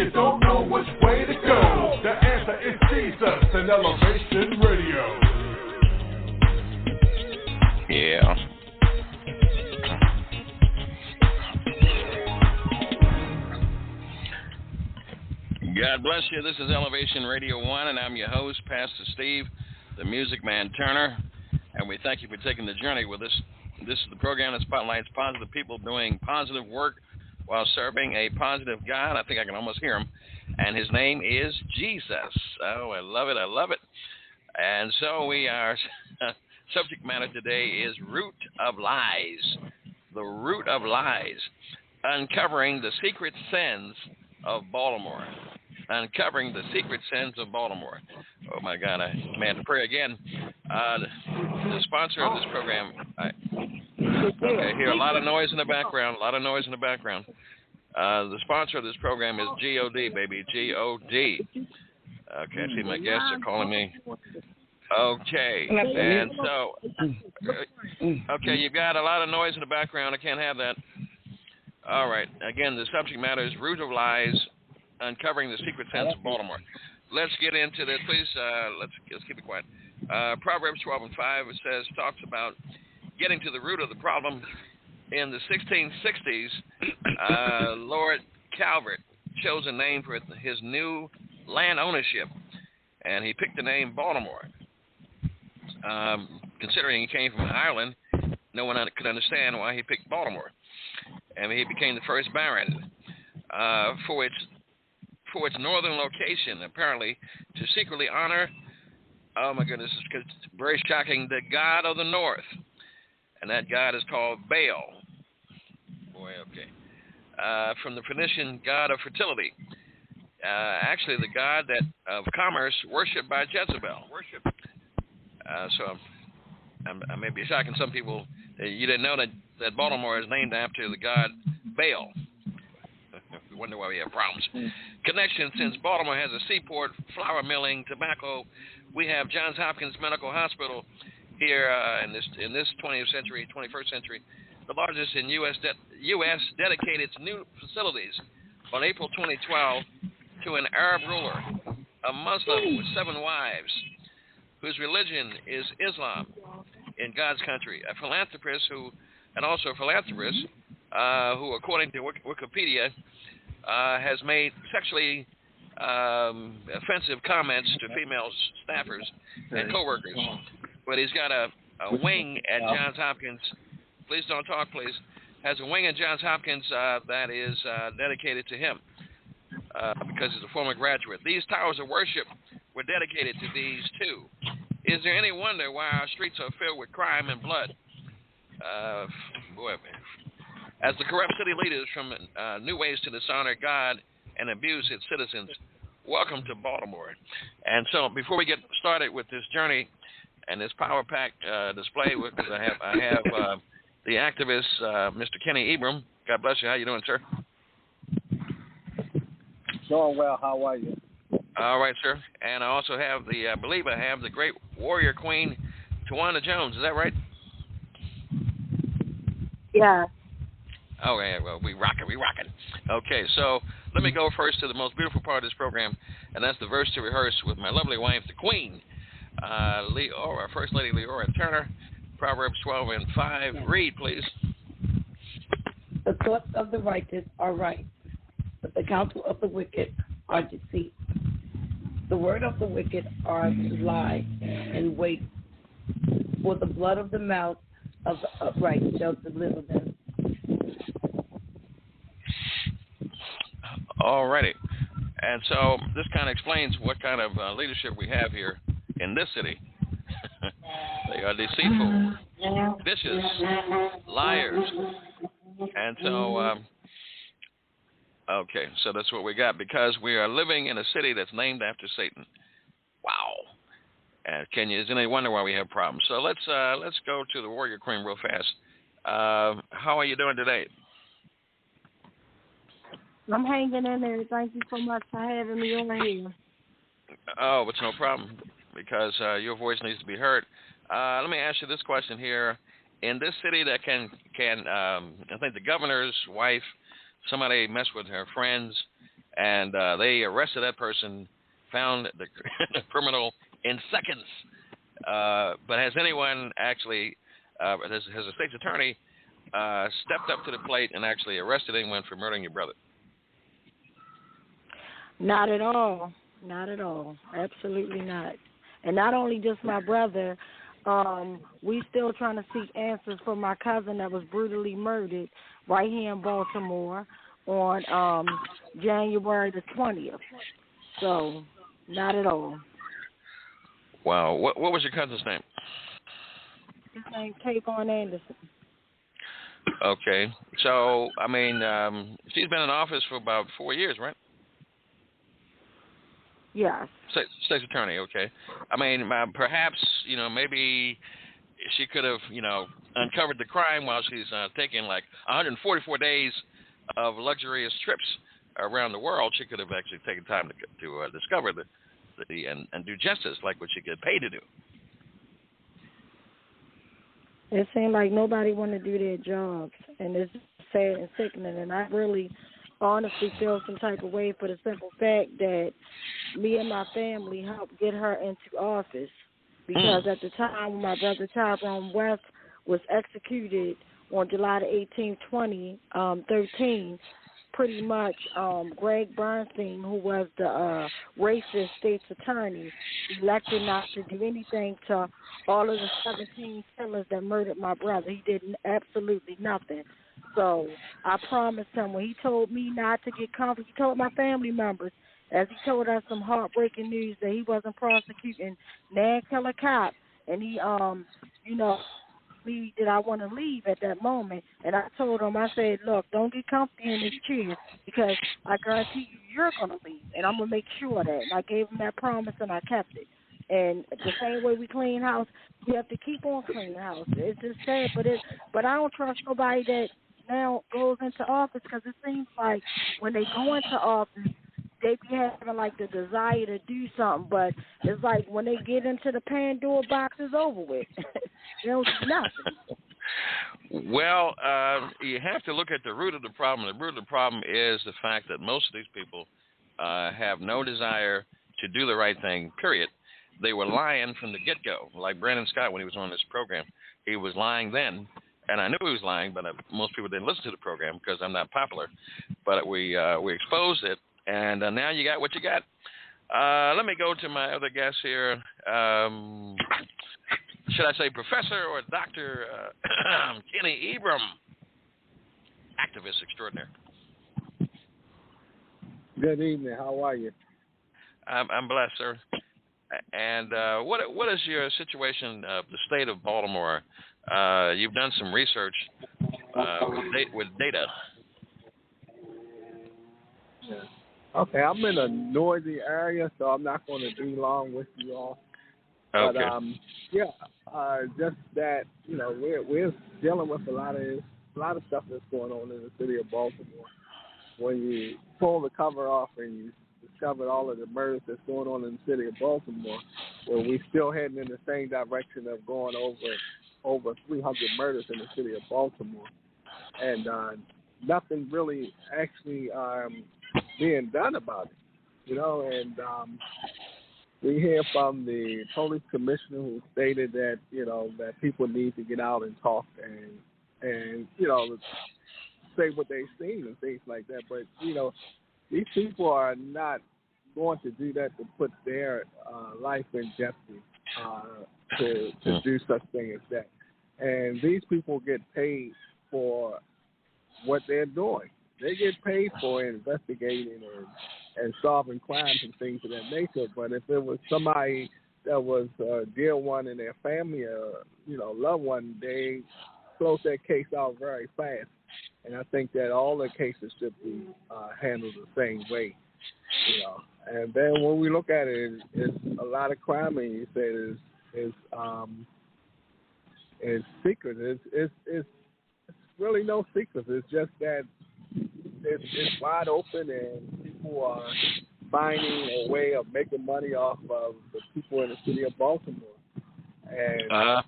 you don't know which way to go, the answer is Jesus and Elevation Radio. Yeah. God bless you. This is Elevation Radio 1, and I'm your host, Pastor Steve, the Music Man Turner, and we thank you for taking the journey with us. This is the program that spotlights positive people doing positive work while serving a positive God. I think I can almost hear him, and his name is Jesus. Oh, I love it. I love it. And so our subject matter today is Root of Lies. The Root of Lies. Uncovering the secret sins of Baltimore. Uncovering the secret sins of Baltimore. Oh, my God. I have to pray again. The sponsor of this program. Okay, hear a lot of noise in the background. The sponsor of this program is G-O-D, baby. G-O-D. Okay, I see my guests are calling me. Okay, and so, okay, you've got a lot of noise in the background. I can't have that. All right, again, the subject matter is Root of Lies, Uncovering the Secret Sins of Baltimore. Let's get into this, please. Let's keep it quiet. Proverbs 12:5, it says, talks about getting to the root of the problem. In the 1660s, Lord Calvert chose a name for his new land ownership, and he picked the name Baltimore. Considering he came from Ireland, no one could understand why he picked Baltimore, and he became the first baron for its northern location, apparently to secretly honor. Oh my goodness, it's very shocking. The god of the north. And that god is called Baal. Boy, okay. From the Phoenician god of fertility. Actually, the god of commerce worshipped by Jezebel. So I may be shocking some people. You didn't know that Baltimore is named after the god Baal. We wonder why we have problems. Connection, since Baltimore has a seaport, flour milling, tobacco. We have Johns Hopkins Medical Hospital here in this 21st century, the largest in U.S. dedicated its new facilities on April 2012 to an Arab ruler, a Muslim with 7 wives, whose religion is Islam in God's country, a philanthropist who, according to Wkipodeia, has made sexually offensive comments to female staffers and coworkers. But he's got a wing at Johns Hopkins. Please don't talk, please. Has a wing at Johns Hopkins that is dedicated to him because he's a former graduate. These towers of worship were dedicated to these two. Is there any wonder why our streets are filled with crime and blood? As the corrupt city leaders from new ways to dishonor God and abuse its citizens, welcome to Baltimore. And so before we get started with this journey, and this power pack display, because I have the activist, Mr. Kenny Ibram. God bless you. How you doing, sir? Doing well. How are you? All right, sir. And I also have I believe I have the great warrior queen, Tawana Jones. Is that right? Yeah. Okay, well, we rocking. Okay, so let me go first to the most beautiful part of this program, and that's the verse to rehearse with my lovely wife, the queen. Our First Lady Leora Turner, Proverbs 12:5. Read, please. The thoughts of the righteous are right, but the counsel of the wicked are deceit. The word of the wicked are to lie and wait, for the blood of the mouth of the upright shall deliver them. All righty. And so this kind of explains what kind of leadership we have here in this city. They are deceitful, vicious, liars. And so, okay, so that's what we got, because we are living in a city that's named after Satan. Wow. And is there any wonder why we have problems? So let's go to the Warrior Queen real fast. How are you doing today? I'm hanging in there. Thank you so much for having me on here. Oh, it's no problem, because your voice needs to be heard. Let me ask you this question here. In this city that can I think the governor's wife, somebody messed with her friends, and they arrested that person, found the criminal in seconds. But has anyone actually, has a state's attorney stepped up to the plate and actually arrested anyone for murdering your brother? Not at all. Not at all. Absolutely not. And not only just my brother, we still trying to seek answers for my cousin that was brutally murdered right here in Baltimore on January the 20th. So, not at all. Wow. What was your cousin's name? His name's Tavon Anderson. Okay. So, I mean, she's been in office for about 4 years, right? Yes. State's attorney, okay. I mean, perhaps, maybe she could have, uncovered the crime while she's taking like 144 days of luxurious trips around the world. She could have actually taken time to discover and do justice like what she get paid to do. It seemed like nobody wanted to do their jobs, and it's sad and sickening, and I really honestly feel some type of way for the simple fact that me and my family helped get her into office, because at the time when my brother Tyrone West was executed on July the 18th, 2013, pretty much Greg Bernstein, who was the racist state's attorney, elected not to do anything to all of the 17 killers that murdered my brother. He did absolutely nothing. So I promised him, when he told me not to get comfortable, he told my family members, as he told us some heartbreaking news, that he wasn't prosecuting non-killer cops, and he, me that I want to leave at that moment. And I told him, I said, look, don't get comfy in this chair, because I guarantee you're going to leave, and I'm going to make sure of that. And I gave him that promise, and I kept it. And the same way we clean house, we have to keep on cleaning house. It's just sad, but I don't trust nobody that now goes into office, because it seems like when they go into office, they be having like the desire to do something, but it's like when they get into the Pandora box, it's over with. They don't do nothing. Well, you have to look at the root of the problem. The root of the problem is the fact that most of these people have no desire to do the right thing, period. They were lying from the get-go, like Brandon Scott when he was on this program. He was lying then, and I knew he was lying, but most people didn't listen to the program because I'm not popular. But we exposed it, and now you got what you got. Let me go to my other guest here. Should I say Professor or Dr. Kenny Ebram, activist extraordinaire? Good evening. How are you? I'm blessed, sir. And what is your situation of the state of Baltimore? You've done some research with data. Okay, I'm in a noisy area, so I'm not going to be long with you all. Okay. But just that, we're dealing with a lot of stuff that's going on in the city of Baltimore. When you pull the cover off and you discover all of the murders that's going on in the city of Baltimore, well, we're still heading in the same direction of going over 300 murders in the city of Baltimore, and nothing really actually being done about it, And we hear from the police commissioner who stated that that people need to get out and talk and say what they've seen and things like that. But these people are not going to do that to put their life in jeopardy to do such thing as that. And these people get paid for what they're doing. They get paid for investigating and solving crimes and things of that nature. But if it was somebody that was a dear one in their family or, loved one, they close that case out very fast. And I think that all the cases should be handled the same way, And then when we look at it, it's a lot of crime, and you say is secret. It's really no secret. It's just that it's wide open, and people are finding a way of making money off of the people in the city of Baltimore. And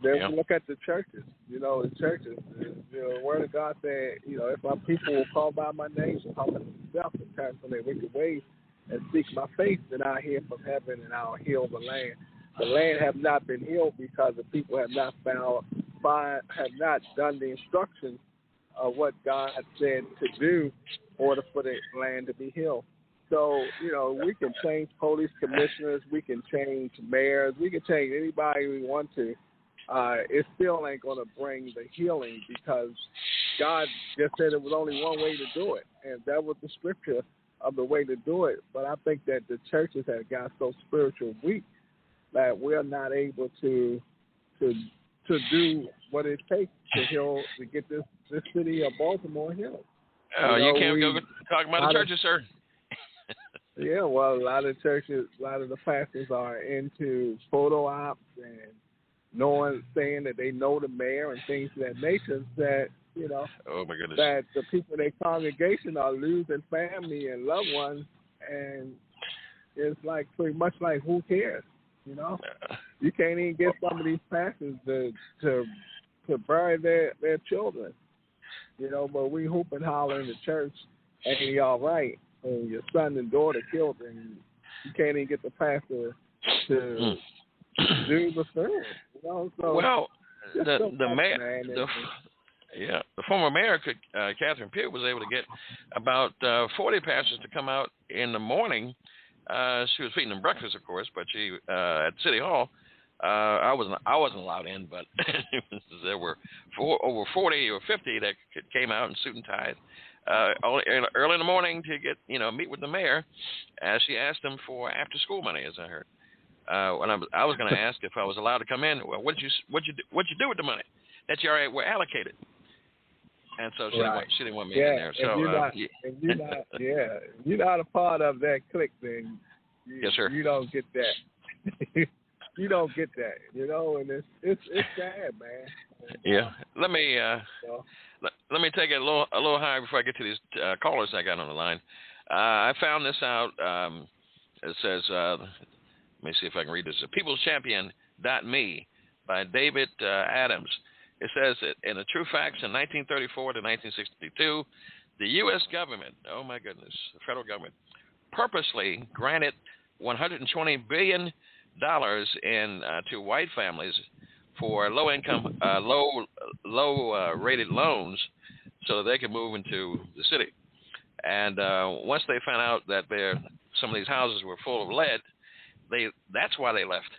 then we look at the churches. the churches. The Word of God said, if my people will call by my name, shall humble themselves and turn from their wicked ways and seek my face, then I'll hear from heaven and I'll heal the land. The land have not been healed because the people have not have not done the instructions of what God said to do in order for the land to be healed. So, we can change police commissioners, we can change mayors, we can change anybody we want to. It still ain't going to bring the healing because God just said it was only one way to do it, and that was the scripture of the way to do it. But I think that the churches have got so spiritual weak that we're not able to do what it takes to heal, to get this city of Baltimore healed. You can't go talk about the churches, sir. Yeah, well, a lot of the pastors are into photo ops and saying that they know the mayor and things of that nature, that, oh my goodness, that the people in their congregation are losing family and loved ones, and it's like pretty much like, who cares? You can't even get some of these pastors to bury their children, but we hoop and holler in the church, ain't all right? And your son and daughter killed, and you can't even get the pastor to do the service. So well, the mayor, the former mayor, Catherine Pugh, was able to get about 40 pastors to come out in the morning. She was feeding them breakfast, of course, but she at City Hall. I wasn't allowed in, but there were over 40 or 50 that came out in suit and tie. Early in the morning to get meet with the mayor, as she asked them for after school money, as I heard. When I was going to ask if I was allowed to come in. Well, what you do with the money that you were allocated? And so she didn't want me in there. So if you're not a part of that clique, then yes, sir. You don't get that. You don't get that, and it's sad, man. Yeah. Let me take it a little higher before I get to these callers I got on the line. I found this out. It says, let me see if I can read this. peopleschampion.me by David Adams. It says that in the True Facts in 1934 to 1962, the U.S. government, oh my goodness, the federal government, purposely granted $120 billion to white families for low-income, low-rated loans so that they could move into the city. And once they found out that some of these houses were full of lead, that's why they left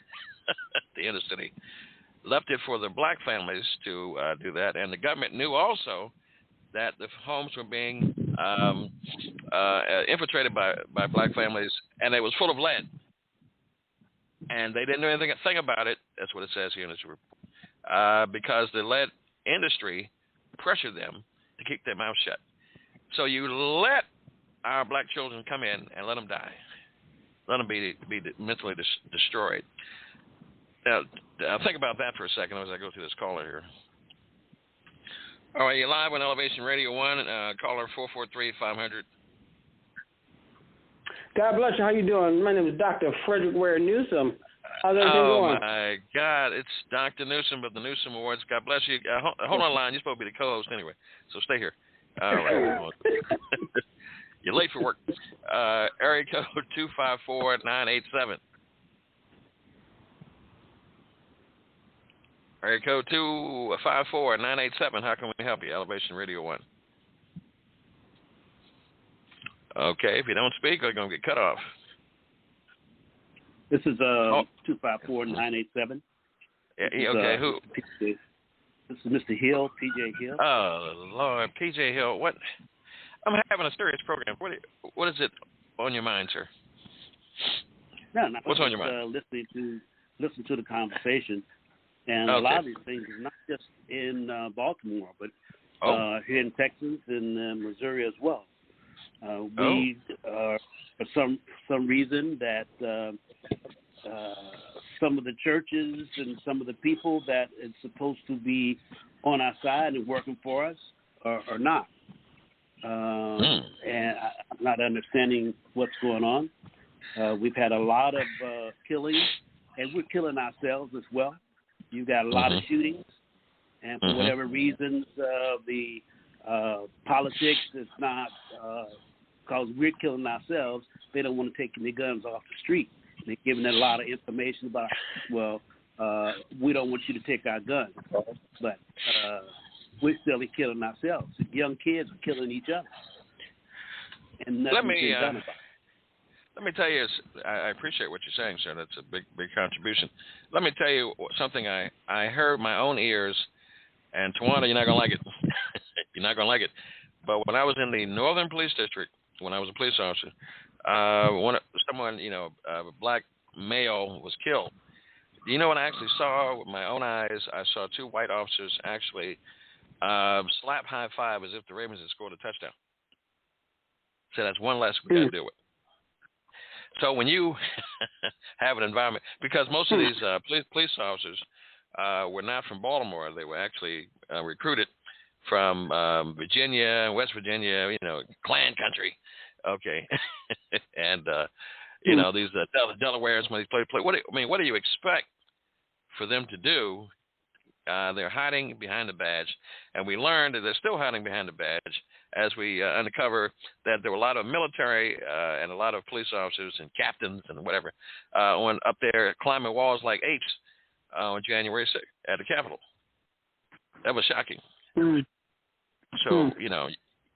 the inner city. Left it for the black families to do that. And the government knew also that the homes were being infiltrated by black families, and it was full of lead. And they didn't do anything about it. That's what it says here in this report. Because the lead industry pressured them to keep their mouth shut. So you let our black children come in and let them die. Let them be mentally destroyed. Now, think about that for a second as I go through this caller here. All right, you're live on Elevation Radio 1, caller 443-500. God bless you. How you doing? My name is Dr. Frederick Ware Newsom. How's everything going? Oh, my God. It's Dr. Newsom of the Newsom Awards. God bless you. Hold on line. You're supposed to be the co-host anyway, so stay here. All right. You're late for work. Area code 254-987. Area code 254-987. How can we help you? Elevation Radio 1. Okay, if you don't speak, we're going to get cut off. This is 254-987. Okay, who? This is Mr. Hill, P.J. Hill. Oh, Lord, P.J. Hill. What? I'm having a serious program. What is it on your mind, sir? No, what's on your mind? Listen to the conversation. And a lot of these things is not just in Baltimore, but here in Texas and Missouri as well. We for some reason that some of the churches and some of the people that it's supposed to be on our side and working for us are not. And I'm not understanding what's going on. We've had a lot of killings, and we're killing ourselves as well. You got a lot of shootings. and for whatever reasons, the politics is not, because we're killing ourselves, they don't want to take their guns off the street. They're giving it a lot of information about, well, we don't want you to take our guns, but we're still killing ourselves. Young kids are killing each other, and nothing's been done about it. Let me tell you, I appreciate what you're saying, sir. That's a big contribution. Let me tell you something I heard my own ears, and Tawana, you're not going to like it. You're not going to like it. But when I was in the Northern Police District, when I was a police officer, someone, a black male was killed. You know what I actually saw with my own eyes? I saw two white officers actually slap high five as if the Ravens had scored a touchdown. So that's one less we got to deal with. So when you have an environment, because most of these police officers were not from Baltimore, they were actually recruited from Virginia, West Virginia, Klan country. Okay, and these Delawares when they play. What do you expect for them to do? They're hiding behind the badge, and we learned that they're still hiding behind the badge as we uncover that there were a lot of military and a lot of police officers and captains and whatever up there climbing walls like apes on January 6th at the Capitol. That was shocking. So,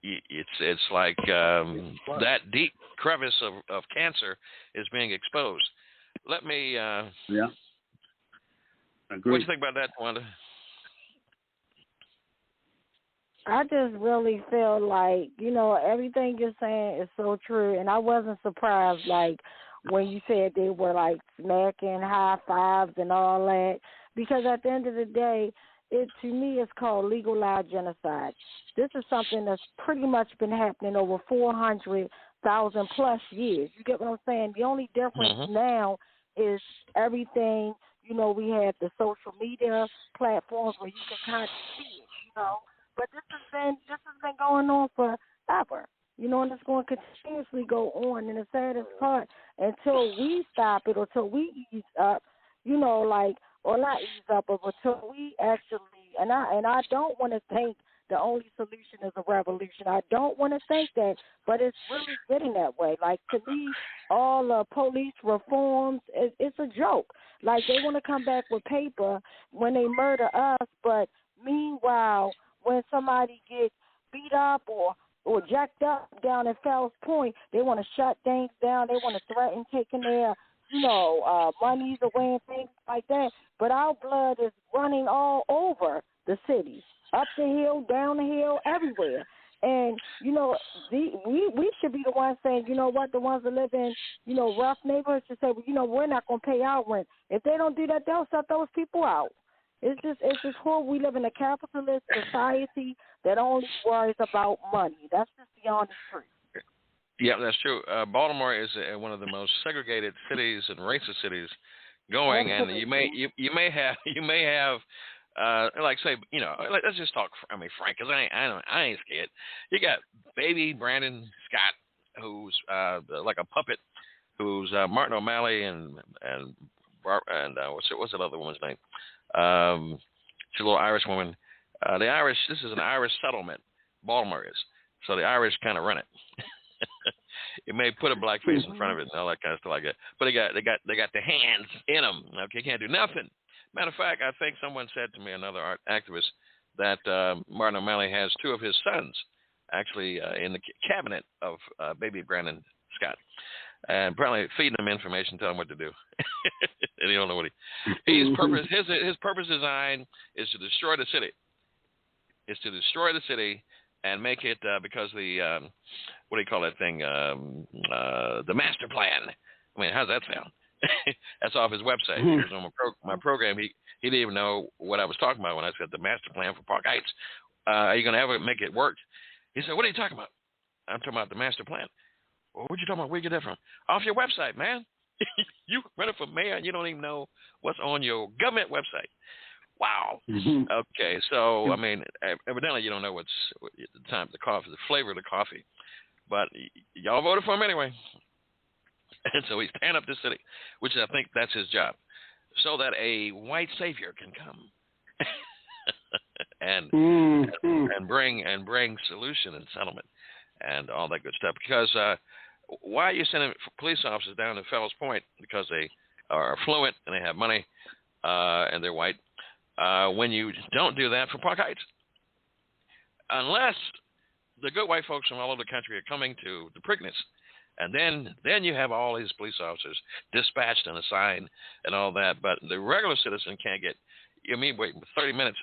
it's like that deep crevice of cancer is being exposed. Let me... yeah. What do you think about that, Wanda? I just really feel like, everything you're saying is so true, and I wasn't surprised, like, when you said they were, like, smacking high fives and all that, because at the end of the day, to me, it's called legalized genocide. This is something that's pretty much been happening over 400,000 plus years. You get what I'm saying? The only difference now is everything, we have the social media platforms where you can kind of see it, But this has been going on forever, and it's going to continuously go on. And the saddest part, until we stop it, or until we ease up, or not ease up, but until we actually, and I don't want to think the only solution is a revolution. I don't want to think that, but it's really getting that way. Like, to me, all the police reforms, it's a joke. Like, they want to come back with paper when they murder us, but meanwhile, when somebody gets beat up or jacked up down in Fells Point, they want to shut things down. They want to threaten taking their, monies away and things like that. But our blood is running all over the city, up the hill, down the hill, everywhere. And, we should be the ones saying, the ones that live in, rough neighborhoods should say, well, we're not going to pay our rent. If they don't do that, they'll shut those people out. It's just horrible. We live in a capitalist society that only worries about money. That's just the honest truth. Yeah, that's true. Baltimore is one of the most segregated cities and racist cities going, and you may have like say, let's just talk. Frank, because I ain't scared. You got baby Brandon Scott, who's like a puppet, who's Martin O'Malley and what's the other woman's name? She's a little Irish woman. This is an Irish settlement. Baltimore is. So the Irish kind of run it. It may put a black face in front of it and all that kind of stuff like that. But they got the hands in them. Okay, can't do nothing. Matter of fact, I think someone said to me, another art activist, that Martin O'Malley has two of his sons actually in the cabinet of baby Brandon Scott. And apparently feeding them information, telling them what to do. And he don't know what his purpose design is to destroy the city. Is to destroy the city and make it because the what do you call that thing? The master plan. I mean, how's that sound? That's off his website. He was on my program. He didn't even know what I was talking about when I said the master plan for Park Heights. Are you going to ever make it work? He said, "What are you talking about?" I'm talking about the master plan. Well, what you talking about? Where you get that from? Off your website, man. You running for mayor and you don't even know what's on your government website. Wow. Okay, so I mean, evidently you don't know what's the flavor of the coffee, but y'all voted for him anyway, and so he's tearing up the city, which I think that's his job, so that a white savior can come. and bring solution and settlement and all that good stuff. Because why are you sending police officers down to Fells Point? Because they are affluent and they have money and they're white. When you don't do that for Park Heights, unless the good white folks from all over the country are coming to the Preakness, and then you have all these police officers dispatched and assigned and all that. But the regular citizen can't get. You mean wait 30 minutes?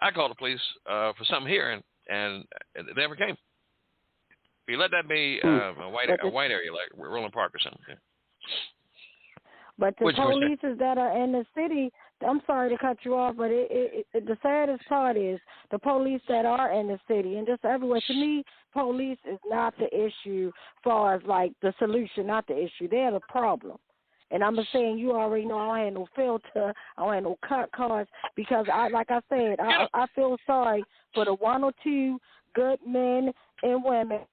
I called the police for something here, and they never came. If you let that be a white area like Roland Park or something. Yeah. But the police that are in the city, I'm sorry to cut you off, but the saddest part is the police that are in the city and just everywhere. To me, police is not the issue as far as like the solution, not the issue. They're the problem. And I'm saying you already know I don't have no filter, I don't have no cut cards because like I said, I feel sorry for the 1 or 2 good men and women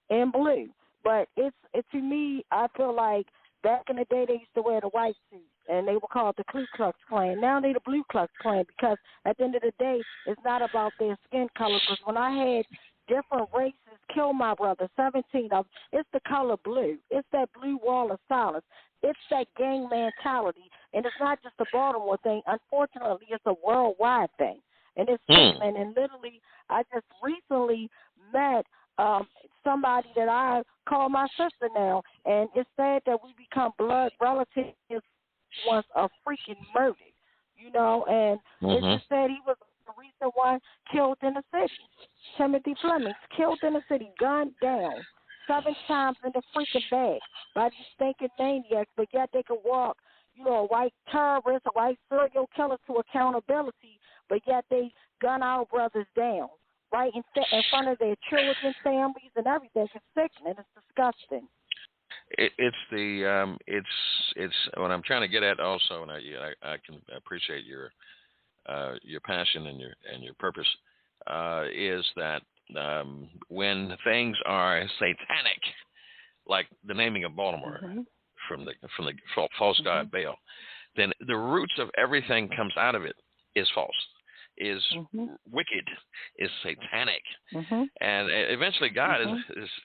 in blue. But it's to me, I feel like back in the day, they used to wear the white suits, and they were called the Ku Klux Klan. Now they the Blue Klux Klan because at the end of the day, it's not about their skin color. Because when I had different races kill my brother, 17 of them, it's the color blue. It's that blue wall of silence. It's that gang mentality, and it's not just a Baltimore thing. Unfortunately, it's a worldwide thing, and it's sickening. And literally, I just recently met somebody that I call my sister now, and it's sad that we become blood relatives once a freaking murdered, you know, and it's just said he was the recent one killed in the city. Timothy Fleming killed in the city, gunned down 7 times in the freaking bag by these stinking maniacs, but yet they could walk, you know, a white terrorist, a white serial killer to accountability, but yet they gun our brothers down. Right in front of their children, families, and everything. It's sickening. It's disgusting. It's what I'm trying to get at also, and I can appreciate your passion and your purpose. Is that when things are satanic, like the naming of Baltimore from the false god Baal, then the roots of everything comes out of it is false. Is wicked, is satanic, and eventually God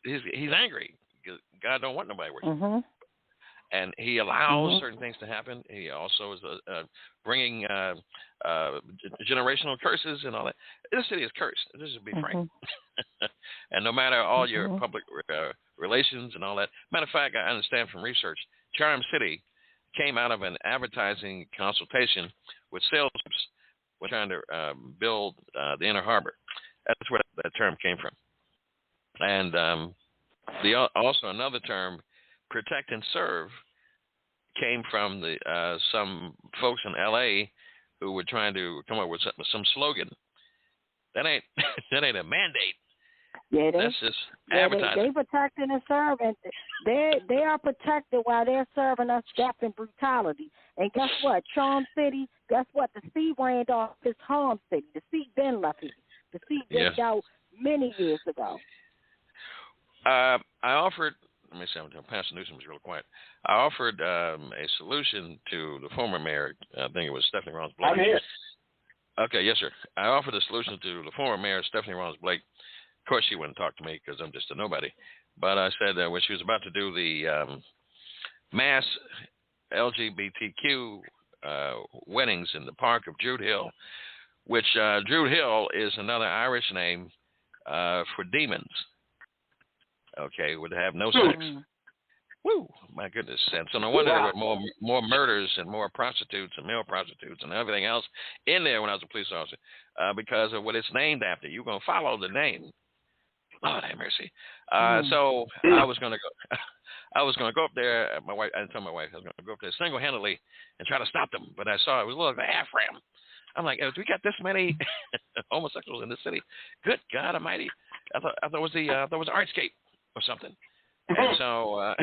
he's angry. God don't want nobody worshiping, and He allows certain things to happen. He also is bringing generational curses and all that. This city is cursed. This is to be frank, and no matter all your public relations and all that. Matter of fact, I understand from research, Charm City came out of an advertising consultation with sales. We're trying to build the Inner Harbor. That's where that term came from. And also another term, protect and serve, came from some folks in L.A. who were trying to come up with some slogan. That ain't a mandate. Yeah, that's just advertising. They protecting and serving. They are protected while they're serving us death and brutality. And guess what? Charm City, guess what? The sea ran off this Harm City. The sea been left here. The sea dipped out many years ago. I offered, let me see, Pastor Newsom was real quiet. I offered a solution to the former mayor, I think it was Stephanie Rollins-Blake. I'm here. Okay, yes, sir. I offered a solution to the former mayor, Stephanie Rollins-Blake. Of course, she wouldn't talk to me because I'm just a nobody. But I said that when she was about to do the mass LGBTQ weddings in the park of Druid Hill, which Druid Hill is another Irish name for demons. Okay, would have no sex. Woo, my goodness. And so no wonder there were more murders and more prostitutes and male prostitutes and everything else in there when I was a police officer because of what it's named after. You're going to follow the name. Lord have mercy. So I was going to go. I was going to go up there. My wife. I didn't tell my wife I was going to go up there single-handedly and try to stop them. But I saw it was a little half-ram. I'm like, we got this many homosexuals in this city. Good God Almighty! I thought it was the Artscape or something. And so,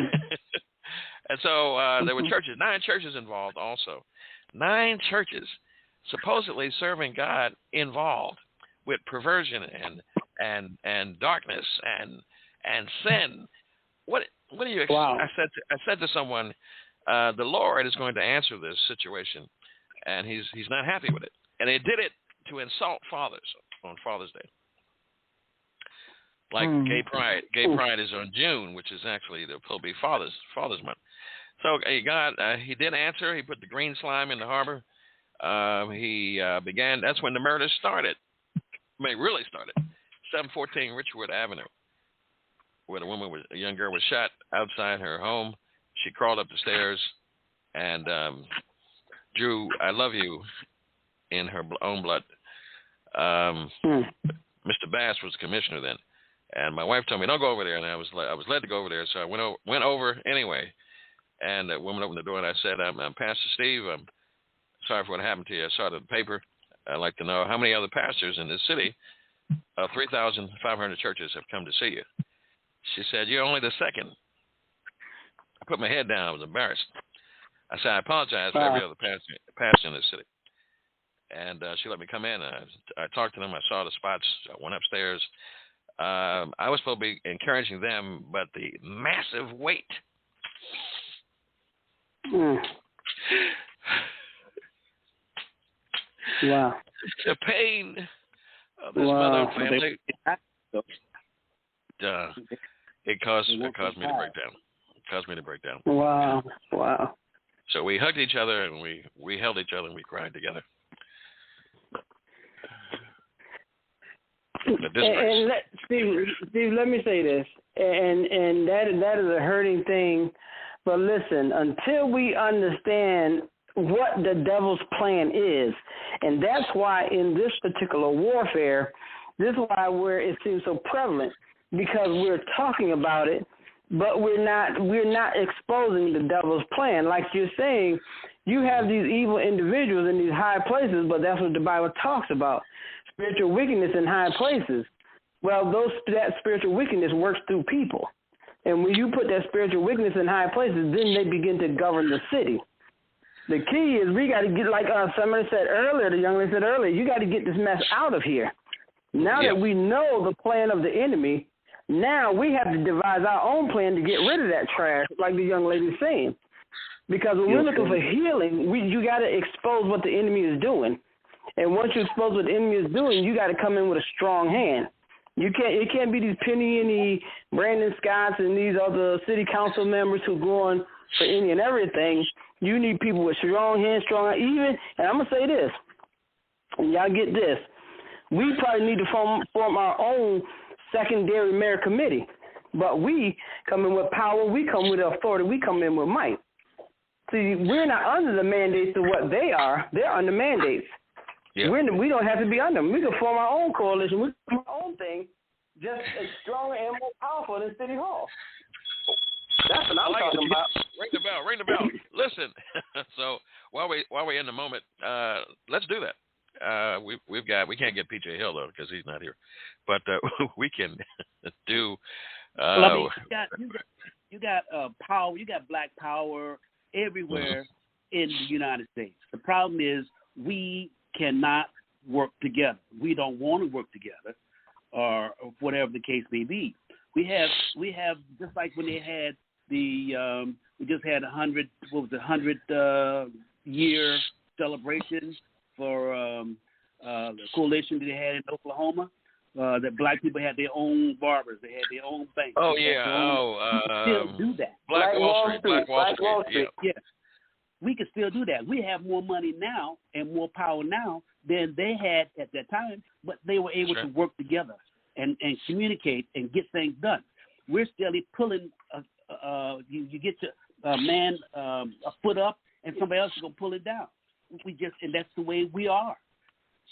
there were churches, 9 churches involved also. 9 churches supposedly serving God involved with perversion and darkness and sin. What do you expect? Wow. I said to someone, the Lord is going to answer this situation, and he's not happy with it. And they did it to insult fathers on Father's Day. Like Gay Pride. Gay Pride is on June, which is actually the supposed to be Father's Month. So he did answer. He put the green slime in the harbor. He began. That's when the murder started. I mean, really started. 714 Richwood Avenue, where a young girl was shot outside her home. She crawled up the stairs and drew "I love you" in her own blood. Mr. Bass was commissioner then. And my wife told me, don't go over there. And I was led to go over there. So I went over anyway. And the woman opened the door and I said, I'm Pastor Steve. I'm sorry for what happened to you. I saw it in the paper. I'd like to know how many other pastors in this city, 3,500 churches have come to see you. She said, you're only the second. I put my head down. I was embarrassed. I said, I apologize for every other pastor in this city. And she let me come in. I talked to them. I saw the spots. I went upstairs. I was supposed to be encouraging them, but the massive weight. Wow. The pain of this mother and family. It caused me to break down. It caused me to break down. Wow. So we hugged each other and we held each other and we cried together. And Steve, let me say this, and that is a hurting thing. But listen, until we understand what the devil's plan is, and that's why in this particular warfare, this is why it seems so prevalent, because we're talking about it, but we're not exposing the devil's plan. Like you're saying, you have these evil individuals in these high places, but that's what the Bible talks about. Spiritual wickedness in high places. Well, that spiritual wickedness works through people. And when you put that spiritual wickedness in high places, then they begin to govern the city. The key is we got to get, like somebody said earlier, the young lady said earlier, you got to get this mess out of here. Now that we know the plan of the enemy, now we have to devise our own plan to get rid of that trash, like the young lady's saying. Because when we're looking for healing, you got to expose what the enemy is doing. And once you expose what the enemy is doing, you got to come in with a strong hand. It can't be these Penny, Brandon Scotts, and these other city council members who go on for any and everything. You need people with strong hands, even. And I'm gonna say this, and y'all get this. We probably need to form our own secondary mayor committee. But we come in with power. We come with authority. We come in with might. See, we're not under the mandates of what they are. They're under mandates. Yeah. We don't have to be under them. We can form our own coalition. We can do our own thing, just as stronger and more powerful than City Hall. That's what I'm talking about. Ring the bell. Listen. So while we're in the moment, let's do that. We can't get PJ Hill though because he's not here, but we can do. You got power. You got black power everywhere in the United States. The problem is we cannot work together. We don't want to work together, or whatever the case may be. We have just like when they had we just had 100 year celebration for the coalition that they had in Oklahoma. That black people had their own barbers, they had their own banks. Oh yeah, still do that. Black Wall Street. Yeah. We can still do that. We have more money now and more power now than they had at that time, but they were able to work together and communicate and get things done. We're still pulling. You get a man a foot up, and somebody else is gonna pull it down. And that's the way we are.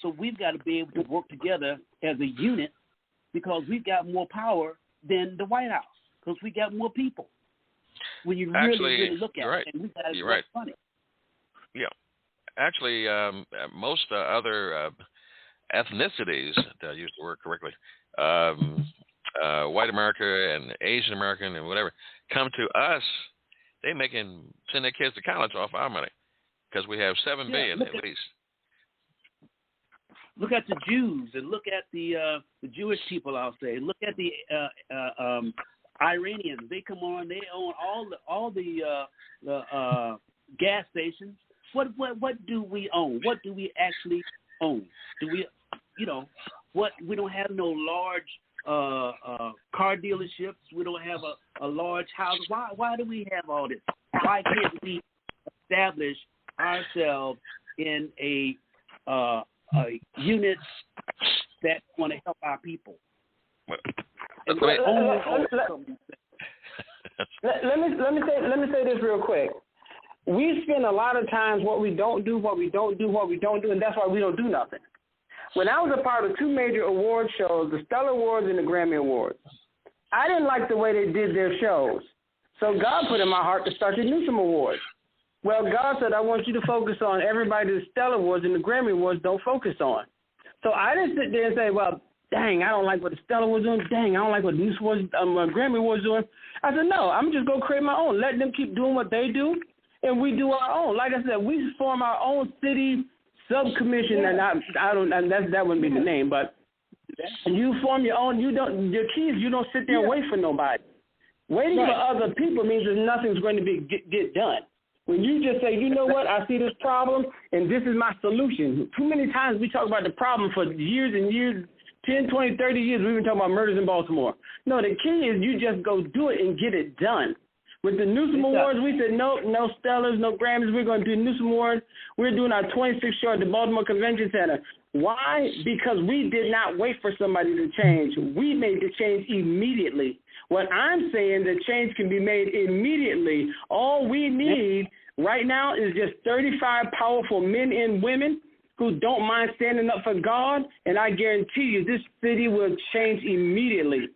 So we've got to be able to work together as a unit because we've got more power than the White House because we got more people. When you really look at it, and we got to funny. Yeah, actually, most other ethnicities, to use the word correctly, white America and Asian American and whatever, come to us. They send their kids to college off our money because we have $7 billion at least. Look at the Jews and look at the Jewish people. I'll say. Look at the Iranians. They come on. They own all the gas stations. What do we own? What do we actually own? Do we, we don't have no large car dealerships. We don't have a large house. Why do we have all this? Why can't we establish ourselves in a unit that want to help our people? Let me say this real quick. We spend a lot of times what we don't do, and that's why we don't do nothing. When I was a part of two major award shows, the Stellar Awards and the Grammy Awards, I didn't like the way they did their shows. So God put in my heart to start the Newsom Awards. Well, God said, I want you to focus on everybody the Stellar Awards and the Grammy Awards don't focus on. So I didn't sit there and say, well, dang, I don't like what the Stellar was doing. Dang, I don't like what the Grammy was doing. I said, no, I'm just going to create my own. Let them keep doing what they do, and we do our own. Like I said, we form our own city subcommission, and that wouldn't be the name, but you form your own. You don't sit there and wait for nobody. Waiting for other people means that nothing's going to get done. When you just say, you know what, I see this problem, and this is my solution. Too many times we talk about the problem for years and years, 10, 20, 30 years, we've been talking about murders in Baltimore. No, the key is you just go do it and get it done. With the Newsom Awards, we said, no Stellars, no Grammys. We're going to do Newsom Awards. We're doing our 26th show at the Baltimore Convention Center. Why? Because we did not wait for somebody to change. We made the change immediately. What I'm saying, the change can be made immediately. All we need right now is just 35 powerful men and women who don't mind standing up for God, and I guarantee you this city will change immediately.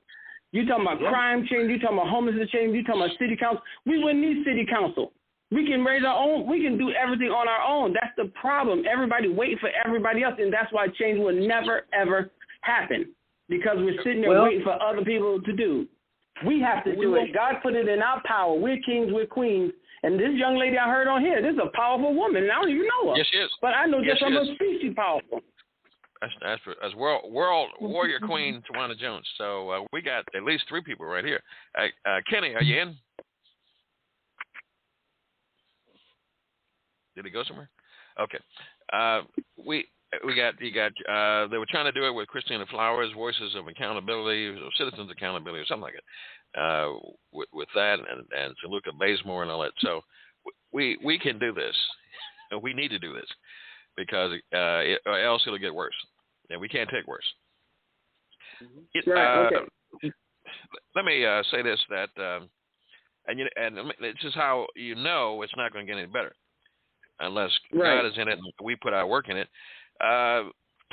You talking about crime change, you talking about homelessness change, you talking about city council. We wouldn't need city council. We can raise our own, we can do everything on our own. That's the problem. Everybody waiting for everybody else, and that's why change will never, ever happen, because we're sitting there waiting for other people to do. We have to do it. God put it in our power. We're kings, we're queens. And this young lady I heard on here, this is a powerful woman, and I don't even know her. Yes, she is. But I know just from her speech she's powerful. That's world warrior queen Tawana Jones. So we got at least three people right here. Kenny, are you in? Did he go somewhere? Okay. You got they were trying to do it with Christina Flowers, Voices of Accountability, or Citizens Accountability, or something like it. With that and Luca Bazemore and all that. So we can do this. We need to do this because or else it'll get worse. And we can't take worse. Let me say this, that and this is how you know it's not going to get any better unless God is in it and we put our work in it.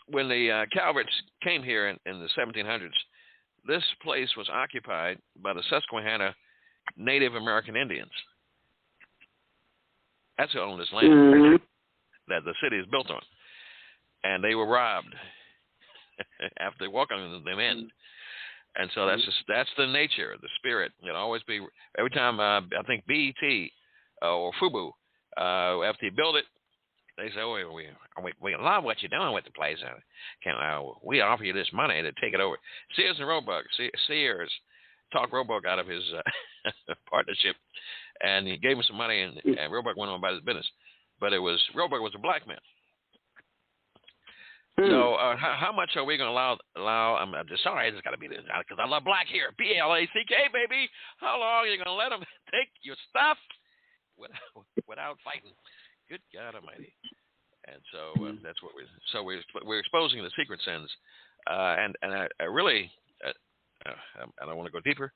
When the Calverts came here in the 1700s, this place was occupied by the Susquehanna Native American Indians. That's who owned this land that the city is built on. And they were robbed after welcoming them in. And so that's the nature, the spirit. It'll always be, every time I think BET or FUBU, after you build it, they say, oh, we love what you're doing with the place. We offer you this money to take it over. Sears and Roebuck. Sears talked Roebuck out of his partnership, and he gave him some money, and Roebuck went on about his business. But Roebuck was a black man. So how much are we going to allow? I'm sorry, it's got to be this because I love black here. BLACK, baby. How long are you going to let them take your stuff without fighting? Good God Almighty! And so that's what we're exposing the secret sins, and I really I don't want to go deeper,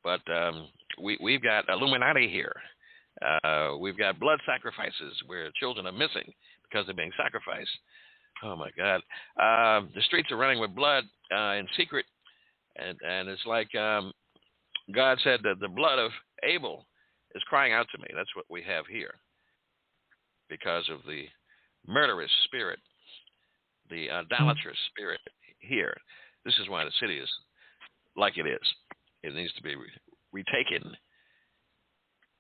but we've got Illuminati here. We've got blood sacrifices where children are missing because they're being sacrificed. Oh my God! The streets are running with blood in secret, and it's like God said that the blood of Abel is crying out to me. That's what we have here. Because of the murderous spirit, the idolatrous spirit here. This is why the city is like it is. It needs to be retaken.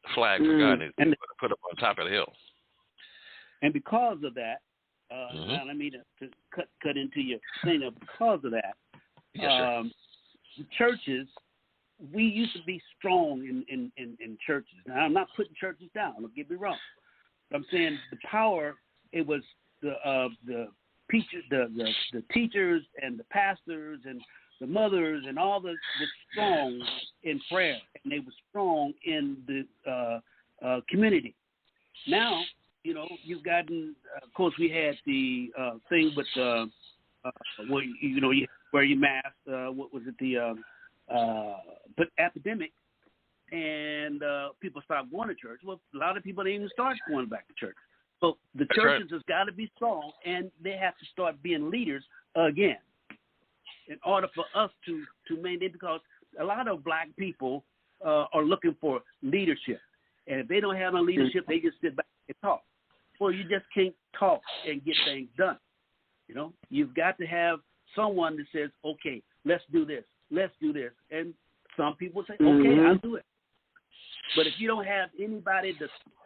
The flag for God needs to be put up on top of the hill. And because of that, now let me to cut into your thing. Because of that, the churches, we used to be strong in churches. Now, I'm not putting churches down. Don't get me wrong. I'm saying the power, it was the teachers and the pastors and the mothers and all the strong in prayer, and they were strong in the community. Now, you know, you've gotten, of course, we had the thing with where you masked. What was it? The epidemic, and people stopped going to church. Well, a lot of people didn't even start going back to church. So the churches has got to be strong, and they have to start being leaders again in order for us to maintain, because a lot of black people are looking for leadership. And if they don't have no leadership, they just sit back and talk. Well, you just can't talk and get things done. You know, you've got to have someone that says, okay, let's do this. Let's do this. And some people say, okay, I'll do it. But if you don't have anybody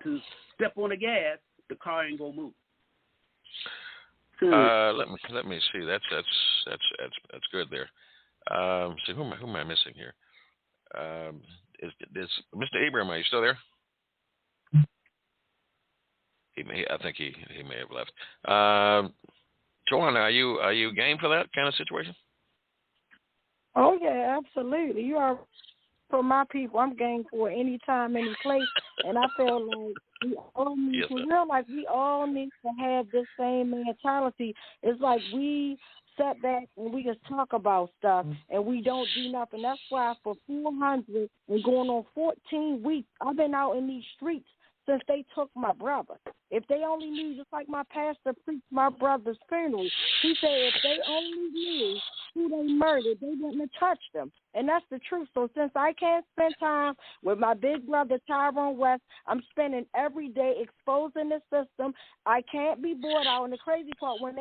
to step on the gas, the car ain't gonna move. Let me see. That's good there. See, who am I missing here? Is Mr. Abraham? Are you still there? I think he may have left. Joanna, are you game for that kind of situation? Oh yeah, absolutely. You are. For my people, I'm game for any time, any place, and I feel like we all need we all need to have this same mentality. It's like we sit back and we just talk about stuff, and we don't do nothing. That's why for 400 and going on 14 weeks, I've been out in these streets since they took my brother. If they only knew, just like my pastor preached my brother's funeral, he said if they only knew who they murdered, they wouldn't have touched them. And that's the truth. So since I can't spend time with my big brother, Tyrone West, I'm spending every day exposing the system. I can't be bored out. And the crazy part, when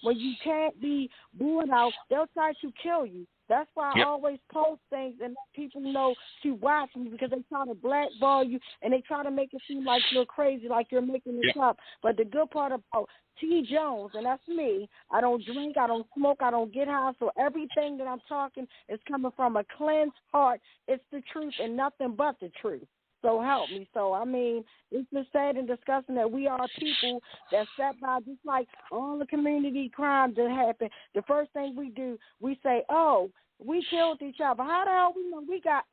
you can't be bored out, they'll try to kill you. That's why I always post things and let people know to watch me, because they try to blackball you and they try to make it seem like you're crazy, like you're making this up. But the good part about T. Jones, and that's me, I don't drink, I don't smoke, I don't get high, so everything that I'm talking is coming from a cleansed heart. It's the truth and nothing but the truth. So help me. So, I mean, it's just sad and disgusting that we are people that sat by, just like all the community crimes that happen. The first thing we do, we say, oh, we killed each other. How the hell we know? We got,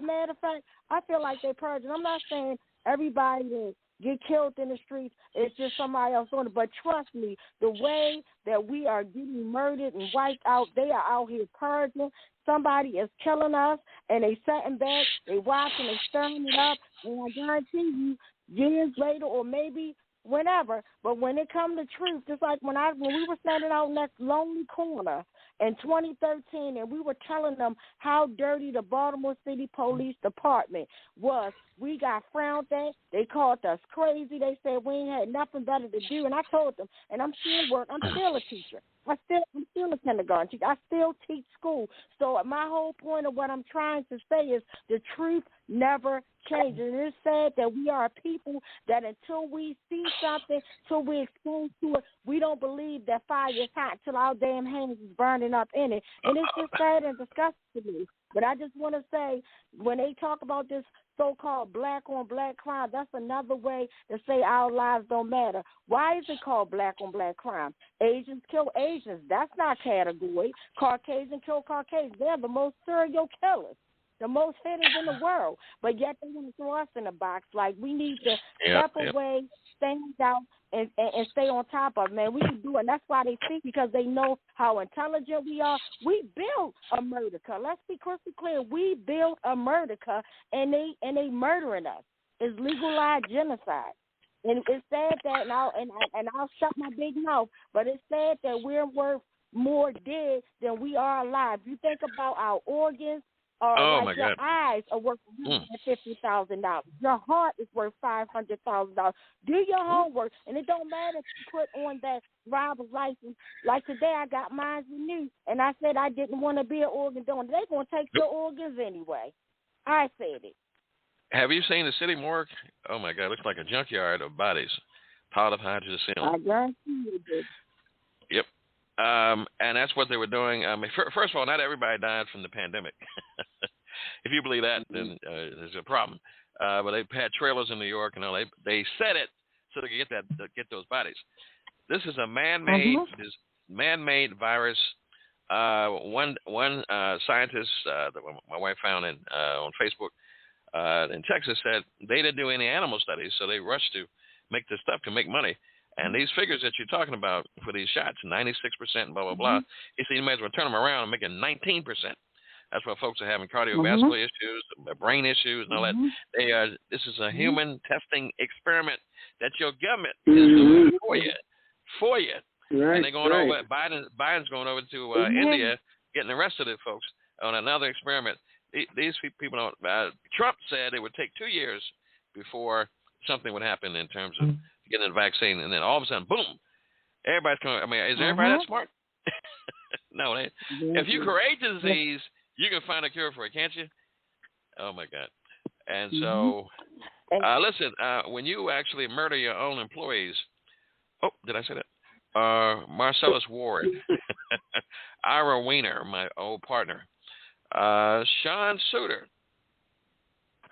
matter of fact, I feel like they purging. I'm not saying everybody that get killed in the streets, it's just somebody else on it. But trust me, the way that we are getting murdered and wiped out, they are out here purging. Somebody is killing us, and they sitting back, they watching, they stirring it up, and I guarantee you, years later or maybe whenever, but when it comes to truth, just like when we were standing out in that lonely corner in 2013, and we were telling them how dirty the Baltimore City Police Department was, we got frowned at. They called us crazy. They said we ain't had nothing better to do, and I told them, and I'm still a teacher. I'm still a kindergarten teacher. I still teach school. So my whole point of what I'm trying to say is the truth never changes. And it's sad that we are people that until we see something, till we expose to it, we don't believe that fire is hot till our damn hands is burning up in it. And it's just sad and disgusting to me. But I just want to say, when they talk about this so-called black-on-black crime, that's another way to say our lives don't matter. Why is it called black-on-black crime? Asians kill Asians. That's not category. Caucasian kill Caucasians. They're the most serial killers, the most hitters in the world. But yet they want to throw us in a box. Like, we need to step away, stand out, and stay on top of it, man. We can do it. And that's why they think, because they know how intelligent we are. We built a murderer. Let's be crystal clear. We built a murderer, and they murdering us. It's legalized genocide. And it's sad that, and I'll shut my big mouth, but it's sad that we're worth more dead than we are alive. You think about our organs, your eyes are worth $150,000. Your heart is worth $500,000. Do your homework, and it don't matter if you put on that driver's license. Like today, I got mine renewed, and I said I didn't want to be an organ donor. They're going to take your organs anyway. I said it. Have you seen the city morgue? Oh, my God. It looks like a junkyard of bodies piled up high to the ceiling. I guarantee you did. Yep. And that's what they were doing. I mean, first of all, not everybody died from the pandemic. If you believe that, then there's a problem. But they had trailers in New York, and all. They set it so they could get those bodies. This is a man-made virus. One scientist that my wife found on Facebook in Texas said they didn't do any animal studies, so they rushed to make this stuff to make money. And these figures that you're talking about for these shots, 96%, blah, blah, blah, he said you might as well turn them around and make it 19%. That's why folks are having cardiovascular issues, brain issues, and all that. This is a human testing experiment that your government is doing for you. Right, and they're going over. Biden's going over to India, getting the rest of the folks on another experiment. These people don't. Trump said it would take 2 years before something would happen in terms of getting the vaccine, and then all of a sudden, boom! Everybody's coming. I mean, is everybody that smart? No. If you create the disease, you can find a cure for it, can't you? Oh my God! And so, listen. When you actually murder your own employees, oh, did I say that? Marcellus Ward, Ira Weiner, my old partner, Sean Suter.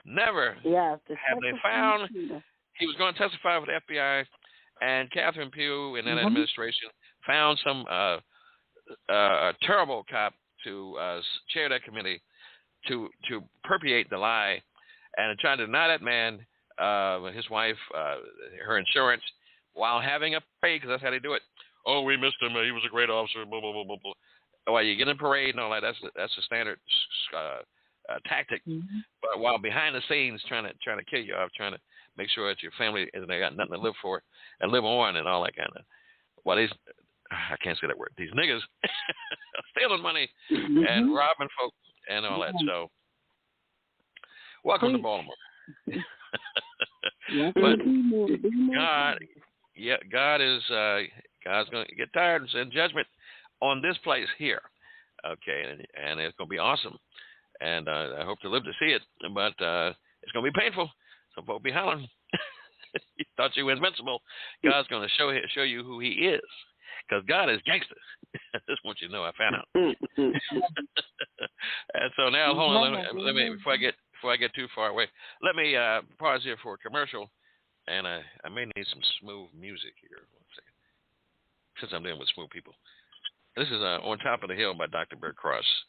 Never have they found. He was going to testify with the FBI, and Catherine Pugh in that administration found some a terrible cop to chair that committee to perpetuate the lie and trying to deny that man, his wife, her insurance, while having a parade, because that's how they do it. Oh, we missed him. He was a great officer. Blah blah blah blah blah. While you get in a parade and all that, that's a standard tactic. But while behind the scenes, trying to kill you off, trying to make sure that your family they got nothing to live for and live on and all that kind of. Well, I can't say that word. These niggas stealing money and robbing folks and all that. So, welcome to Baltimore. But God's going to get tired and send judgment on this place here. Okay, and it's going to be awesome. And I hope to live to see it, but it's going to be painful. Some folks be hollering. You thought you were invincible. God's going to show you who he is, because God is gangster. I just want you to know I found out. And so now, hold on. Let me before I get too far away, let me pause here for a commercial, and I may need some smooth music here. 1 second, since I'm dealing with smooth people. This is On Top of the Hill by Dr. Bert Cross.